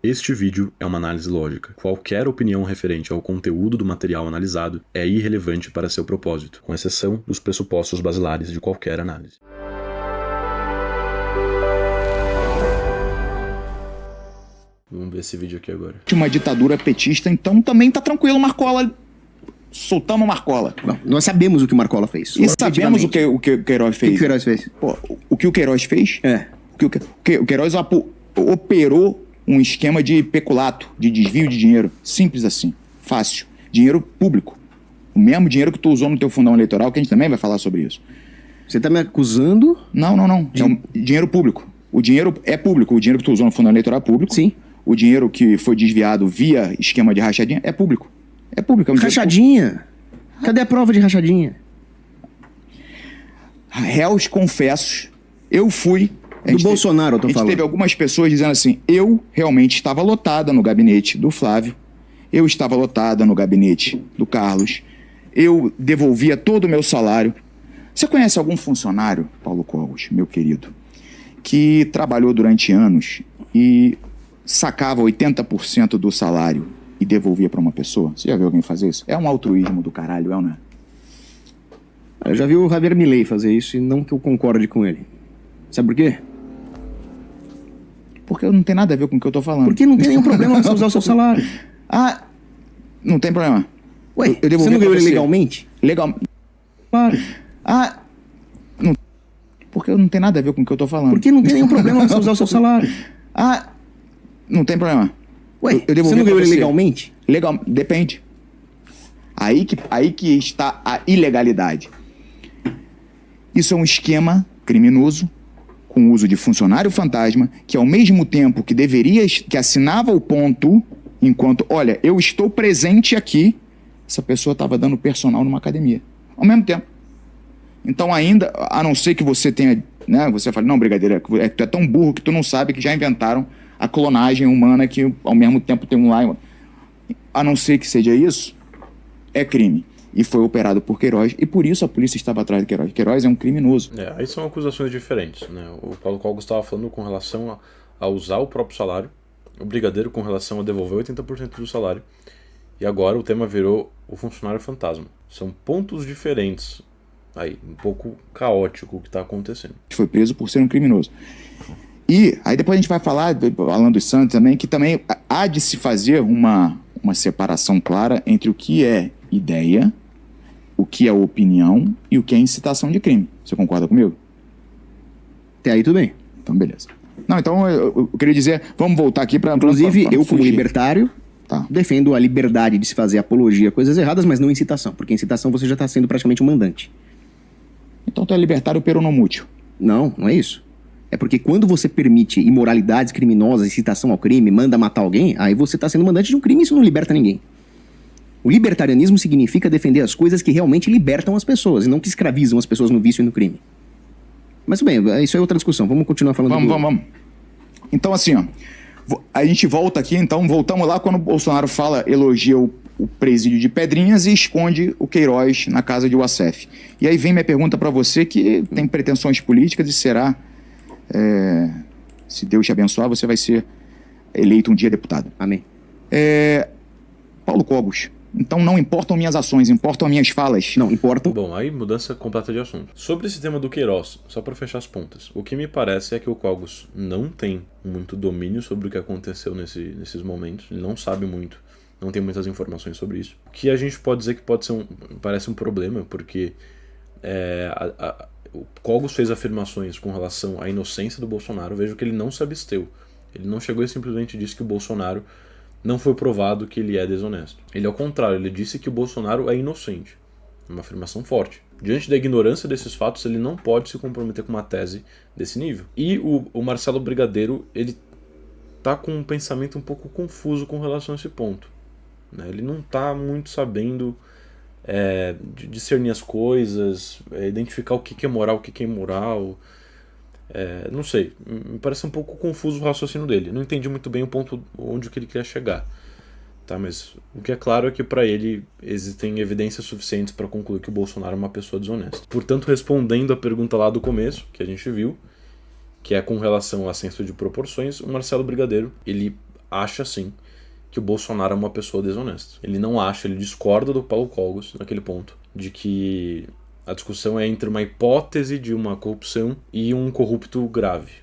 Este vídeo é uma análise lógica. Qualquer opinião referente ao conteúdo do material analisado é irrelevante para seu propósito, com exceção dos pressupostos basilares de qualquer análise. Vamos ver esse vídeo aqui agora. Uma ditadura petista, então também tá tranquilo, Marcola. Soltamos Marcola. Bom, nós sabemos o que o Marcola fez. E sabemos o que o Queiroz fez. O que o Queiroz fez? Pô, o que o Queiroz fez? É. O Queiroz operou um esquema de peculato, de desvio de dinheiro. Simples assim. Fácil. Dinheiro público. O mesmo dinheiro que tu usou no teu fundão eleitoral, que a gente também vai falar sobre isso. Você tá me acusando? Não. É um dinheiro público. O dinheiro é público. O dinheiro que tu usou no fundão eleitoral é público. Sim. O dinheiro que foi desviado via esquema de rachadinha é público. É público. É um rachadinha? Cadê a prova de rachadinha? Réus confessos. Eu fui... Do Bolsonaro, eu tô falando. A gente teve algumas pessoas dizendo assim, eu realmente estava lotada no gabinete do Flávio, eu estava lotada no gabinete do Carlos, eu devolvia todo o meu salário. Você conhece algum funcionário, Paulo Cogos, meu querido, que trabalhou durante anos e sacava 80% do salário e devolvia para uma pessoa? Você já viu alguém fazer isso? É um altruísmo do caralho, não é? Eu já vi o Javier Milei fazer isso e não que eu concorde com ele. Sabe por quê? Porque não tem nada a ver com o que eu tô falando. Porque não tem nenhum problema você usar o seu salário. Ah, não tem problema. Ué, você não ganhou ele legalmente? Legal. Claro. Ah, não. Porque não tem nada a ver com o que eu tô falando. Porque não tem nenhum problema você usar o seu salário. Ah, não tem problema. Ué, você não ganhou ele legalmente? Legal, depende. Aí que está a ilegalidade. Isso é um esquema criminoso com o uso de funcionário fantasma, que ao mesmo tempo que assinava o ponto, enquanto, olha, eu estou presente aqui, essa pessoa estava dando personal numa academia. Ao mesmo tempo. Então ainda, a não ser que você tenha, né, você fala, não, Brigadeiro, tu é tão burro que tu não sabe que já inventaram a clonagem humana que ao mesmo tempo tem um lá. A não ser que seja isso, é crime. E foi operado por Queiroz, e por isso a polícia estava atrás de Queiroz. Queiroz é um criminoso. Aí são acusações diferentes, né? O Paulo Cogos estava falando com relação a usar o próprio salário, o Brigadeiro com relação a devolver 80% do salário, e agora o tema virou o funcionário fantasma. São pontos diferentes, aí, um pouco caótico o que está acontecendo. Foi preso por ser um criminoso. E aí depois a gente vai falar, Alan dos Santos também, que também há de se fazer uma separação clara entre o que é ideia, o que é opinião e o que é incitação de crime. Você concorda comigo? Até aí tudo bem. Então, beleza. Não, então eu queria dizer, vamos voltar aqui para... Inclusive, eu como libertário, tá, defendo a liberdade de se fazer apologia a coisas erradas, mas não incitação, porque incitação você já está sendo praticamente um mandante. Então tu é libertário peronomútil. Não é isso. É porque quando você permite imoralidades criminosas, incitação ao crime, manda matar alguém, aí você está sendo mandante de um crime e isso não liberta ninguém. O libertarianismo significa defender as coisas que realmente libertam as pessoas, e não que escravizam as pessoas no vício e no crime. Mas bem, isso é outra discussão. Vamos continuar falando. Vamos. Então assim, ó, a gente volta aqui, então voltamos lá quando o Bolsonaro elogia o presídio de Pedrinhas e esconde o Queiroz na casa de Wassef. E aí vem minha pergunta para você, que tem pretensões políticas e será, se Deus te abençoar, você vai ser eleito um dia deputado. Amém. Paulo Cogos. Então não importam minhas ações, importam minhas falas. Não, importam. Bom, aí mudança completa de assunto. Sobre esse tema do Queiroz, só para fechar as pontas, o que me parece é que o Cogos não tem muito domínio sobre o que aconteceu nesses momentos, ele não sabe muito, não tem muitas informações sobre isso. O que a gente pode dizer que parece um problema, porque o Cogos fez afirmações com relação à inocência do Bolsonaro, vejo que ele não se absteu. Ele não chegou e simplesmente disse que o Bolsonaro não foi provado que ele é desonesto. Ele, ao contrário, ele disse que o Bolsonaro é inocente. Uma afirmação forte. Diante da ignorância desses fatos, ele não pode se comprometer com uma tese desse nível. E o Marcelo Brigadeiro, ele tá com um pensamento um pouco confuso com relação a esse ponto, né? Ele não tá muito sabendo discernir as coisas, identificar o que é moral, o que é imoral. Não sei, me parece um pouco confuso o raciocínio dele. Não entendi muito bem o ponto onde que ele queria chegar, tá? Mas o que é claro é que para ele existem evidências suficientes para concluir que o Bolsonaro é uma pessoa desonesta. Portanto, respondendo a pergunta lá do começo, que a gente viu, que é com relação a senso de proporções, o Marcelo Brigadeiro, ele acha sim que o Bolsonaro é uma pessoa desonesta. Ele não acha, ele discorda do Paulo Cogos naquele ponto, de que a discussão é entre uma hipótese de uma corrupção e um corrupto grave,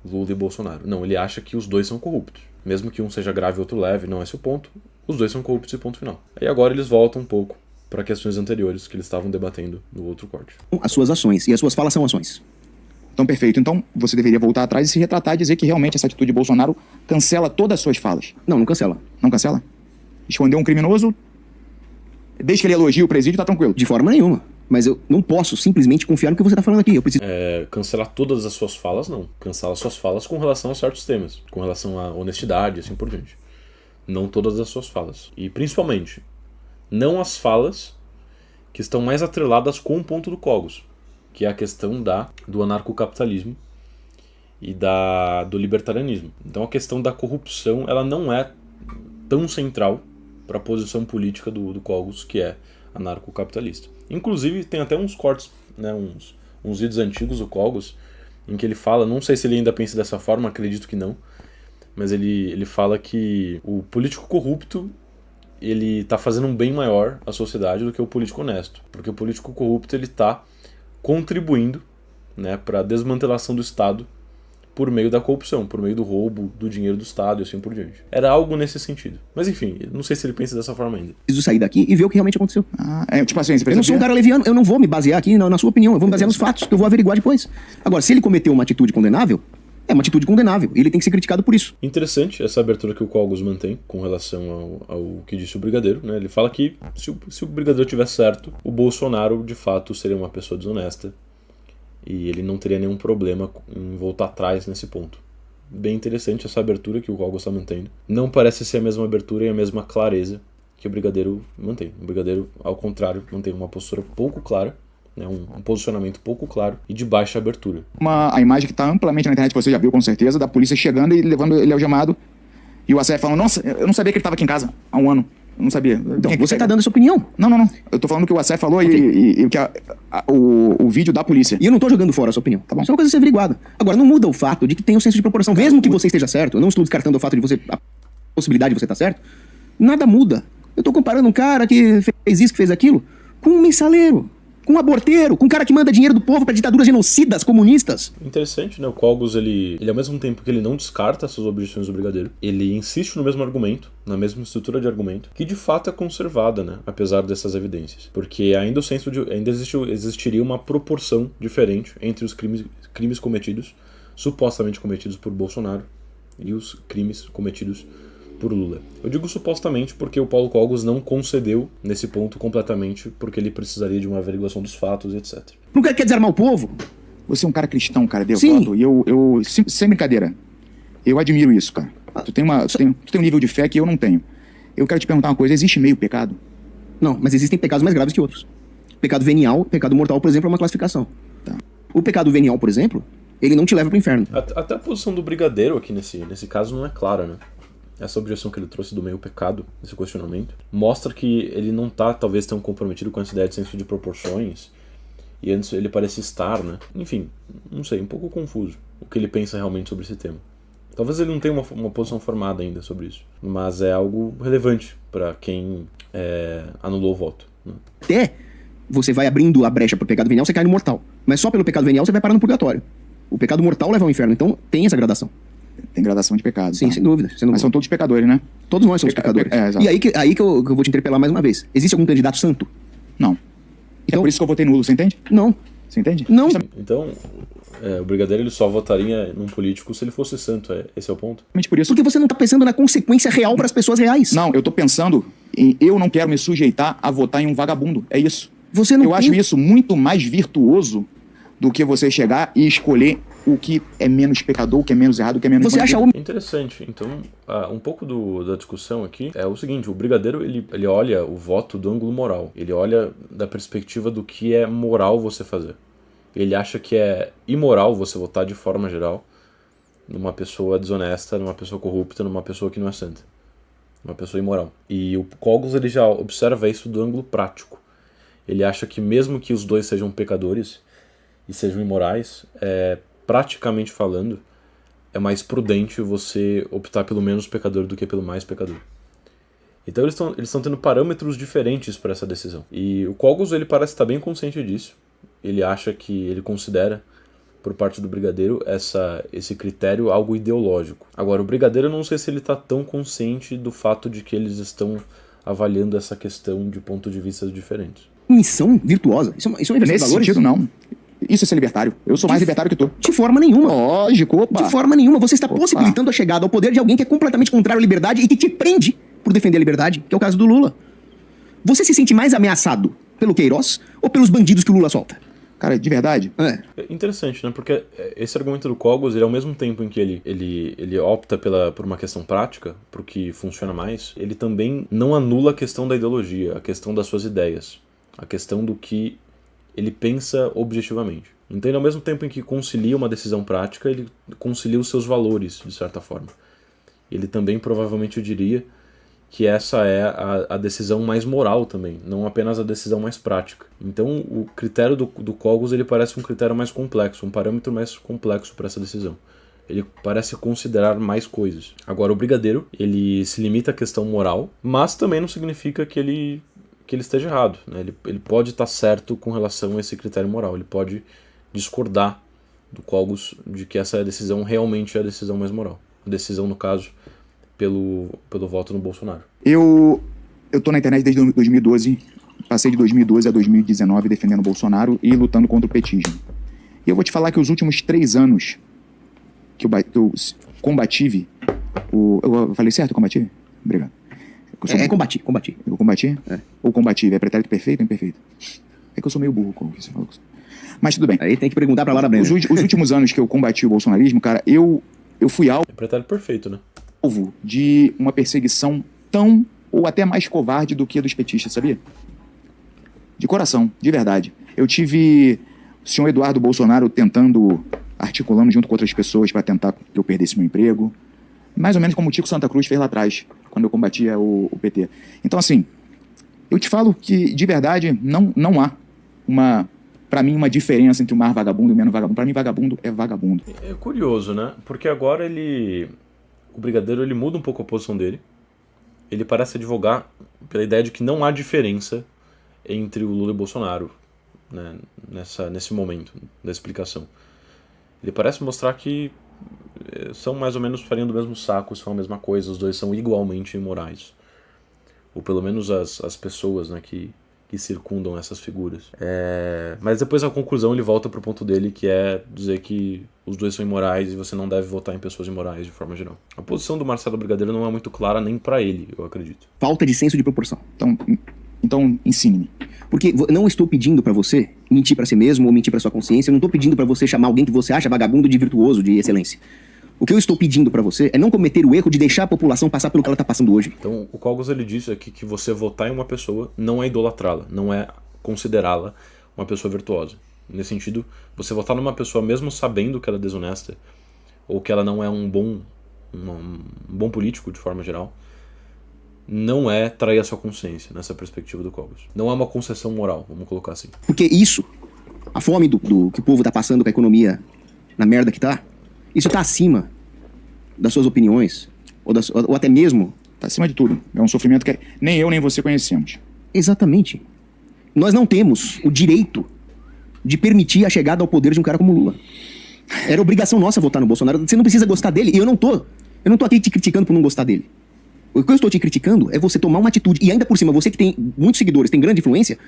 Lula e Bolsonaro. Não, ele acha que os dois são corruptos. Mesmo que um seja grave e outro leve, não é esse o ponto, os dois são corruptos e ponto final. Aí agora eles voltam um pouco para questões anteriores que eles estavam debatendo no outro corte. As suas ações, e as suas falas são ações. Então, perfeito. Então, você deveria voltar atrás e se retratar e dizer que realmente essa atitude de Bolsonaro cancela todas as suas falas. Não, não cancela. Não cancela? Esconder um criminoso, desde que ele elogie o presídio, tá tranquilo. De forma nenhuma. Mas eu não posso simplesmente confiar no que você está falando aqui. Eu preciso... Cancelar todas as suas falas, não. Cancela suas falas com relação a certos temas. Com relação à honestidade, assim por diante. Não todas as suas falas. E, principalmente, não as falas que estão mais atreladas com o ponto do Cogos, que é a questão do anarcocapitalismo e do libertarianismo. Então a questão da corrupção ela não é tão central para a posição política do Cogos, que é anarcocapitalista. Inclusive tem até uns cortes, né, uns vídeos antigos do Cogos, em que ele fala, não sei se ele ainda pensa dessa forma, acredito que não, mas ele fala que o político corrupto ele está fazendo um bem maior à sociedade do que o político honesto, porque o político corrupto ele está contribuindo, né, para a desmantelação do Estado por meio da corrupção, por meio do roubo do dinheiro do Estado e assim por diante. Era algo nesse sentido. Mas enfim, não sei se ele pensa dessa forma ainda. Preciso sair daqui e ver o que realmente aconteceu. Tipo assim, eu não sou um cara leviano, eu não vou me basear aqui na sua opinião, eu vou me basear nos fatos, que eu vou averiguar depois. Agora, se ele cometeu uma atitude condenável, é uma atitude condenável, e ele tem que ser criticado por isso. Interessante essa abertura que o Cogos mantém com relação ao que disse o Brigadeiro, né? Ele fala que se o Brigadeiro tiver certo, o Bolsonaro de fato seria uma pessoa desonesta e ele não teria nenhum problema em voltar atrás nesse ponto. Bem interessante essa abertura que o Cogos está mantendo. Não parece ser a mesma abertura e a mesma clareza que o Brigadeiro mantém. O Brigadeiro, ao contrário, mantém uma postura pouco clara, né, um posicionamento pouco claro e de baixa abertura. A imagem que está amplamente na internet, que você já viu com certeza, da polícia chegando e levando ele algemado, e o ACF falando, nossa, eu não sabia que ele estava aqui em casa há um ano. Eu não sabia. Então, você está dando essa opinião. Não. Eu tô falando o que o ACF falou e que o vídeo da polícia. E eu não tô jogando fora a sua opinião. Tá bom. Isso é uma coisa a ser averiguada. Agora, não muda o fato de que tem um senso de proporção. Mesmo que você esteja certo, eu não estou descartando o fato de você... a possibilidade de você estar certo. Nada muda. Eu tô comparando um cara que fez isso, que fez aquilo, com um mensaleiro, com um aborteiro, com um cara que manda dinheiro do povo para ditaduras genocidas, comunistas. Interessante, né? O Cogos, ele ao mesmo tempo que ele não descarta essas objeções do Brigadeiro, ele insiste no mesmo argumento, na mesma estrutura de argumento, que de fato é conservada, né? Apesar dessas evidências. Porque ainda existiria uma proporção diferente entre os crimes cometidos, supostamente cometidos por Bolsonaro, e os crimes cometidos por Lula. Eu digo supostamente porque o Paulo Cogos não concedeu nesse ponto completamente, porque ele precisaria de uma averiguação dos fatos, etc. Não quer desarmar o povo? Você é um cara cristão, cara, devoto. Sim. E eu sem brincadeira, eu admiro isso, cara. Tu tem um nível de fé que eu não tenho. Eu quero te perguntar uma coisa, existe meio pecado? Não, mas existem pecados mais graves que outros. Pecado venial, pecado mortal, por exemplo, é uma classificação. Tá. O pecado venial, por exemplo, ele não te leva pro inferno. Até a posição do Brigadeiro aqui nesse caso não é clara, né? Essa objeção que ele trouxe do meio pecado, esse questionamento, mostra que ele não tá, talvez, tão comprometido com essa ideia de senso de proporções, e antes ele parece estar, né? Enfim, não sei, um pouco confuso o que ele pensa realmente sobre esse tema. Talvez ele não tenha uma posição formada ainda sobre isso, mas é algo relevante para quem anulou o voto, né? Até você vai abrindo a brecha pro pecado venial, você cai no mortal. Mas só pelo pecado venial você vai parar no purgatório. O pecado mortal leva ao inferno, então tem essa gradação. Tem gradação de pecado. Sim, tá? sem dúvida. Mas são todos pecadores, né? Todos nós somos pecadores. Exato. E aí que eu vou te interpelar mais uma vez. Existe algum candidato santo? Não. Então, é por isso que eu votei nulo, você entende? Não. Você entende? Não. Então, o Brigadeiro ele só votaria num político se ele fosse santo, esse é o ponto? Por isso. Porque você não tá pensando na consequência real para as pessoas reais. Não, eu tô pensando em eu não quero me sujeitar a votar em um vagabundo. É isso. Você não eu acho isso muito mais virtuoso do que você chegar e escolher o que é menos pecador, o que é menos errado, o que é menos... Você acha Interessante. Então, um pouco da discussão aqui é o seguinte, o Brigadeiro, ele olha o voto do ângulo moral. Ele olha da perspectiva do que é moral você fazer. Ele acha que é imoral você votar de forma geral numa pessoa desonesta, numa pessoa corrupta, numa pessoa que não é santa. Uma pessoa imoral. E o Cogos, ele já observa isso do ângulo prático. Ele acha que mesmo que os dois sejam pecadores e sejam imorais, praticamente falando, é mais prudente você optar pelo menos pecador do que pelo mais pecador. Então eles estão tendo parâmetros diferentes para essa decisão. E o Cogos, ele parece estar bem consciente disso. Ele acha que, ele considera, por parte do Brigadeiro, esse critério algo ideológico. Agora, o Brigadeiro, eu não sei se ele está tão consciente do fato de que eles estão avaliando essa questão de pontos de vista diferentes. Missão virtuosa. Isso é uma inversão de Nesse valores? sentido, não. Isso é ser libertário. Eu sou mais libertário que tu. De forma nenhuma. Lógico, opa. De forma nenhuma. Você está Opa. possibilitando a chegada ao poder de alguém que é completamente contrário à liberdade e que te prende por defender a liberdade, que é o caso do Lula. Você se sente mais ameaçado pelo Queiroz ou pelos bandidos que o Lula solta? Cara, de verdade. É. É interessante, né? Porque esse argumento do Cogos, ele ao mesmo tempo em que ele opta por uma questão prática, pro que funciona mais, ele também não anula a questão da ideologia, a questão das suas ideias, a questão do que ele pensa objetivamente. Então ele, ao mesmo tempo em que concilia uma decisão prática, ele concilia os seus valores, de certa forma. Ele também provavelmente diria que essa é a decisão mais moral também, não apenas a decisão mais prática. Então o critério do Cogos, ele parece um critério mais complexo, um parâmetro mais complexo para essa decisão. Ele parece considerar mais coisas. Agora o Brigadeiro, ele se limita à questão moral, mas também não significa que ele esteja errado, né? Ele pode estar certo com relação a esse critério moral, ele pode discordar do Cogos de que essa decisão realmente é a decisão mais moral. A decisão, no caso, pelo voto no Bolsonaro. Eu tô na internet desde 2012, passei de 2012 a 2019 defendendo o Bolsonaro e lutando contra o petismo. E eu vou te falar que os últimos 3 anos que eu combati eu falei certo, combati? Obrigado. Combati. Eu combati? É. Ou combati? É pretérito perfeito ou imperfeito? É que eu sou meio burro, como você falou. Mas tudo bem. Aí tem que perguntar pra Laura Brenner. Os últimos anos que eu combati o bolsonarismo, cara, eu fui É pretérito perfeito, né? alvo de uma perseguição tão ou até mais covarde do que a dos petistas, sabia? De coração, de verdade. Eu tive o senhor Eduardo Bolsonaro articulando junto com outras pessoas para tentar que eu perdesse meu emprego. Mais ou menos como o Tico Santa Cruz fez lá atrás, quando eu combatia o PT. Então, assim, eu te falo que, de verdade, não há pra mim, uma diferença entre o mais vagabundo e o menos vagabundo. Pra mim, vagabundo é vagabundo. É curioso, né? Porque agora o Brigadeiro, ele muda um pouco a posição dele. Ele parece advogar pela ideia de que não há diferença entre o Lula e o Bolsonaro, né, nesse momento da explicação. Ele parece mostrar que são mais ou menos farinha do mesmo saco, são a mesma coisa, os dois são igualmente imorais. Ou pelo menos as pessoas, né, que circundam essas figuras. Mas depois, a conclusão, ele volta pro ponto dele, que é dizer que os dois são imorais e você não deve votar em pessoas imorais de forma geral. A posição do Marcelo Brigadeiro não é muito clara nem pra ele, eu acredito. Falta de senso de proporção. Então ensine-me. Porque não estou pedindo pra você mentir pra si mesmo ou mentir pra sua consciência. Eu não estou pedindo pra você chamar alguém que você acha vagabundo de virtuoso, de excelência. O que eu estou pedindo pra você é não cometer o erro de deixar a população passar pelo que ela tá passando hoje. Então, o Cogos, ele disse aqui que você votar em uma pessoa não é idolatrá-la, não é considerá-la uma pessoa virtuosa. Nesse sentido, você votar numa pessoa mesmo sabendo que ela é desonesta, ou que ela não é um bom político, de forma geral, não é trair a sua consciência, nessa perspectiva do Cogos. Não é uma concessão moral, vamos colocar assim. Porque isso, a fome do que o povo tá passando com a economia na merda que tá, isso tá acima das suas opiniões, ou até mesmo... Tá acima de tudo. É um sofrimento que nem eu nem você conhecemos. Exatamente. Nós não temos o direito de permitir a chegada ao poder de um cara como Lula. Era obrigação nossa votar no Bolsonaro. Você não precisa gostar dele. E eu não tô aqui te criticando por não gostar dele. O que eu estou te criticando é você tomar uma atitude. E ainda por cima, você que tem muitos seguidores, tem grande influência,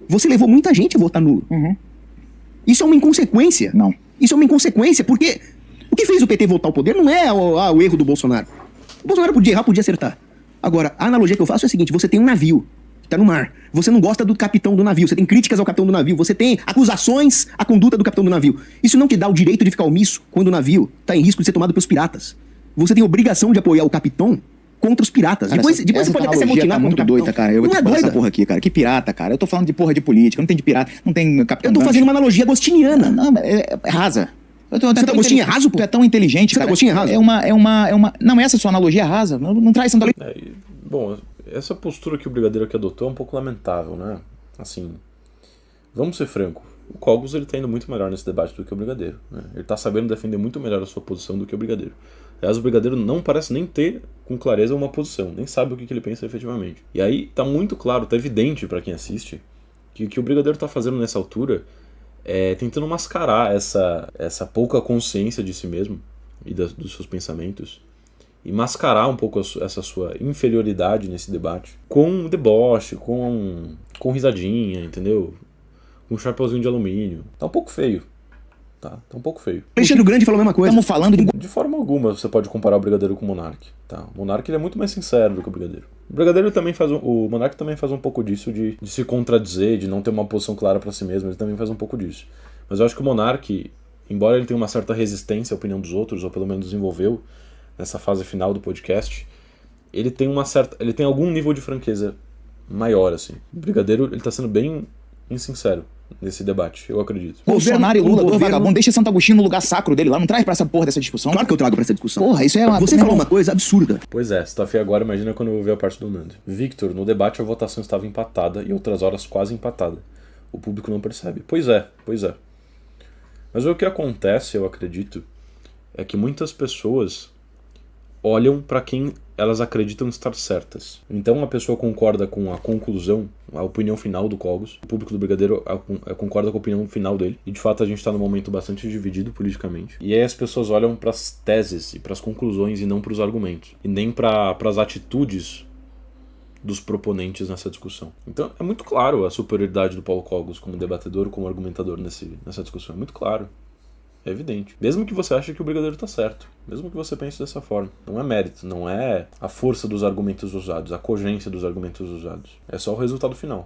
você levou muita gente a votar nulo. Uhum. Isso é uma inconsequência. Não. Isso é uma inconsequência, porque o que fez o PT voltar ao poder não é o erro do Bolsonaro. O Bolsonaro podia errar, podia acertar. Agora, a analogia que eu faço é a seguinte: você tem um navio, tá no mar. Você não gosta do capitão do navio, você tem críticas ao capitão do navio, você tem acusações à conduta do capitão do navio. Isso não te dá o direito de ficar omisso quando o navio tá em risco de ser tomado pelos piratas. Você tem a obrigação de apoiar o capitão contra os piratas. Cara, depois você pode até se amotinar tá muito contra o doida, cara. Eu vou Não te é falar essa doida. porra aqui, cara. Que pirata, cara. Eu tô falando de porra de política, não tem de pirata, não tem capitão. Eu tô fazendo uma analogia agostiniana. Não, é rasa. Você tá gostinho raso, pô? Tu é tão inteligente, Você tá cara. gostinho raso? É uma... Não, essa sua analogia é rasa. Não traz tanta... Bom, essa postura que o Brigadeiro aqui adotou é um pouco lamentável, né? Assim, vamos ser franco. O Cogos ele tá indo muito melhor nesse debate do que o Brigadeiro, né? Ele tá sabendo defender muito melhor a sua posição do que o Brigadeiro. Aliás, o Brigadeiro não parece nem ter com clareza uma posição, nem sabe o que ele pensa efetivamente. E aí tá muito claro, tá evidente para quem assiste, que o que o Brigadeiro tá fazendo nessa altura é tentando mascarar essa pouca consciência de si mesmo e dos seus pensamentos, e mascarar um pouco essa sua inferioridade nesse debate com deboche, com risadinha, entendeu? Com um chapeuzinho de alumínio. Tá um pouco feio. Tá um pouco feio. Alexandre o Grande falou a mesma coisa. Estamos falando De forma alguma você pode comparar o Brigadeiro com o Monark. Tá? O Monark ele é muito mais sincero do que o Brigadeiro. O Brigadeiro também o Monark também faz um pouco disso de se contradizer, de não ter uma posição clara para si mesmo. Ele também faz um pouco disso. Mas eu acho que o Monark, embora ele tenha uma certa resistência à opinião dos outros, ou pelo menos desenvolveu nessa fase final do podcast, ele tem algum nível de franqueza maior, assim. O Brigadeiro ele tá sendo bem insincero nesse debate, eu acredito. Bolsonaro e Lula, dois vagabundos, deixa Santo Agostinho no lugar sacro dele lá, não traz pra essa porra dessa discussão. Claro que eu trago pra essa discussão. Porra, isso é uma... Você falou uma coisa absurda. Pois é, se tá feio agora, imagina quando eu ver a parte do Nando. Victor, no debate a votação estava empatada e outras horas quase empatada. O público não percebe. Pois é. Mas o que acontece, eu acredito, é que muitas pessoas olham para quem elas acreditam estar certas. Então a pessoa concorda com a conclusão, a opinião final do Cogos, o público do Brigadeiro concorda com a opinião final dele, e de fato a gente está num momento bastante dividido politicamente. E aí as pessoas olham para as teses e para as conclusões e não para os argumentos, e nem para as atitudes dos proponentes nessa discussão. Então é muito claro a superioridade do Paulo Cogos como debatedor, como argumentador nessa discussão. É muito claro. É evidente. Mesmo que você ache que o Brigadeiro está certo. Mesmo que você pense dessa forma. Não é mérito, não é a força dos argumentos usados, a cogência dos argumentos usados. É só o resultado final.